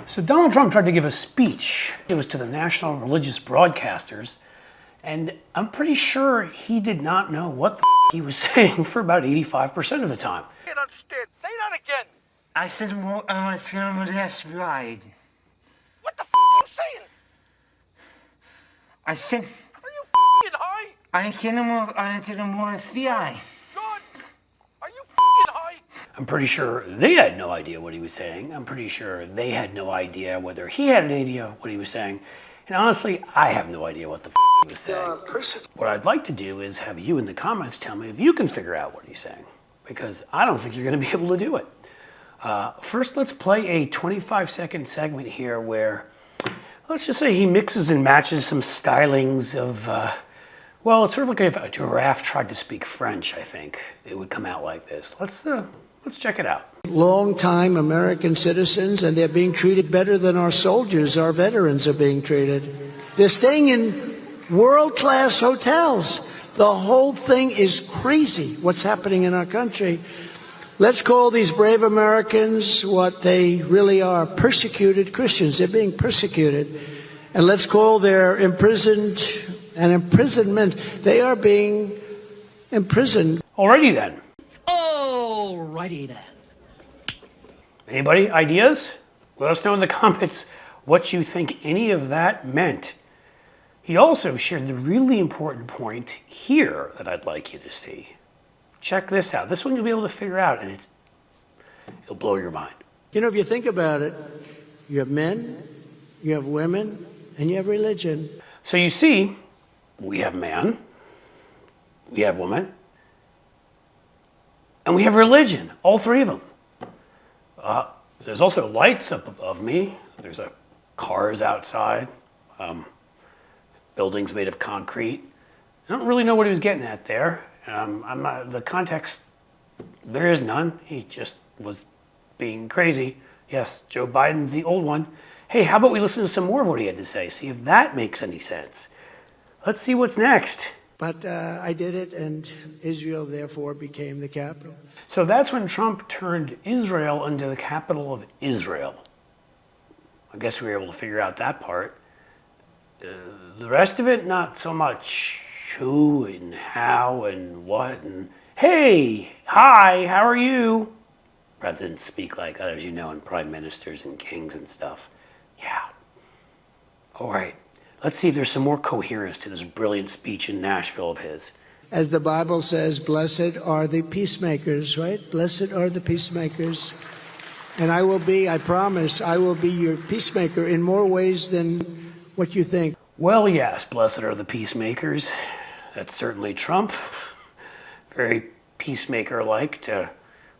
So Donald Trump tried to give a speech. It was to the national religious broadcasters, and I'm pretty sure he did not know what the he was saying for about 85% of the time. I can't understand. Say that again. I said, well, that's right. What the are you saying? I said, Are you high? I can't more FBI. God, are you high? I'm pretty sure they had no idea what he was saying. I'm pretty sure they had no idea whether he had an idea what he was saying. And honestly, I have no idea what the he was saying. What I'd like to do is have you in the comments tell me if you can figure out what he's saying, because I don't think you're going to be able to do it. First, let's play a 25-second segment here where, let's just say he mixes and matches some stylings of, well, it's sort of like if a giraffe tried to speak French, I think. It would come out like this. Let's check it out. Long-time American citizens, and they're being treated better than our soldiers, our veterans are being treated. They're staying in world-class hotels. The whole thing is crazy, what's happening in our country. Let's call these brave Americans what they really are, persecuted Christians. They're being persecuted. And let's call their imprisonment. They are being imprisoned. Alrighty then. Alrighty then. Anybody? Ideas? Let us know in the comments what you think any of that meant. He also shared the really important point here that I'd like you to see. Check this out. This one you'll be able to figure out, and it'll blow your mind. You know, if you think about it, you have men, you have women, and you have religion. So you see, we have man, we have woman, and we have religion, all three of them. There's also lights up above me. There's cars outside, buildings made of concrete. I don't really know what he was getting at there. The context, there is none. He just was being crazy. Yes, Joe Biden's the old one. Hey, how about we listen to some more of what he had to say, see if that makes any sense. Let's see what's next. But I did it, and Israel, therefore, became the capital. So that's when Trump turned Israel into the capital of Israel. I guess we were able to figure out that part. The rest of it, not so much. Who and how and what and hey, hi, how are you? Presidents speak like that, as you know, and prime ministers and kings and stuff. Yeah. All right. Let's see if there's some more coherence to this brilliant speech in Nashville of his. As the Bible says, blessed are the peacemakers, right? Blessed are the peacemakers. And I promise, I will be your peacemaker in more ways than what you think. Well, yes, blessed are the peacemakers. That's certainly Trump. Very peacemaker-like to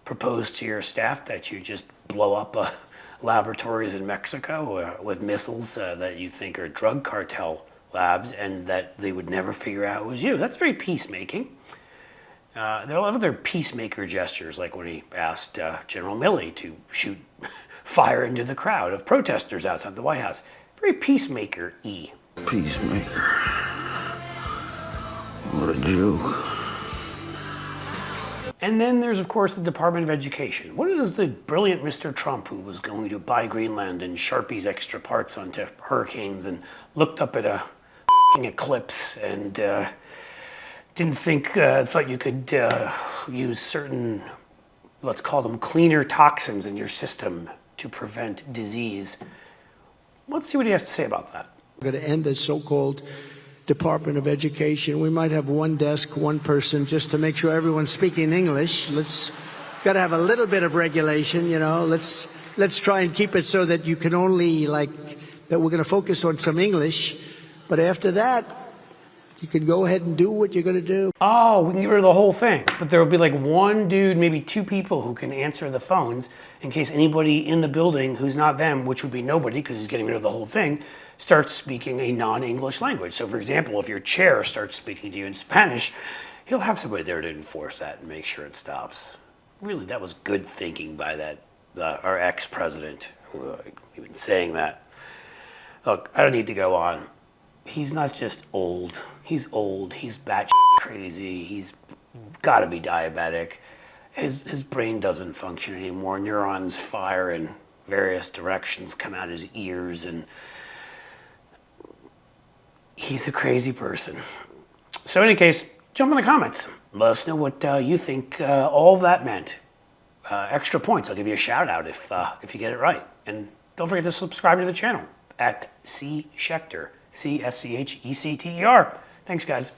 propose to your staff that you just blow up laboratories in Mexico with missiles that you think are drug cartel labs and that they would never figure out it was you. That's very peacemaking. There are other peacemaker gestures, like when he asked General Milley to shoot fire into the crowd of protesters outside the White House. Very peacemaker-y. Peacemaker. What a joke. And then there's, of course, the Department of Education. What is the brilliant Mr. Trump, who was going to buy Greenland and Sharpie's extra parts onto hurricanes and looked up at a eclipse and didn't think, thought you could use certain, let's call them cleaner toxins in your system to prevent disease. Let's see what he has to say about that. We're going to end the so-called Department of Education. We might have one desk, one person, just to make sure everyone's speaking English. Got to have a little bit of regulation, you know. Let's try and keep it so that you can only, that we're going to focus on some English. But after that, you can go ahead and do what you're going to do. Oh, we can get rid of the whole thing. But there will be like one dude, maybe two people who can answer the phones in case anybody in the building who's not them, which would be nobody because he's getting rid of the whole thing, starts speaking a non-English language. So for example, if your chair starts speaking to you in Spanish, he'll have somebody there to enforce that and make sure it stops. Really, that was good thinking by our ex-president, even saying that. Look, I don't need to go on. He's not just old. He's batshit crazy. He's got to be diabetic. His brain doesn't function anymore. Neurons fire in various directions come out his ears, and he's a crazy person. So in any case, jump in the comments. Let us know what you think all of that meant. Extra points. I'll give you a shout out if you get it right. And don't forget to subscribe to the channel at C Schechter, CSCHECTER. Thanks, guys.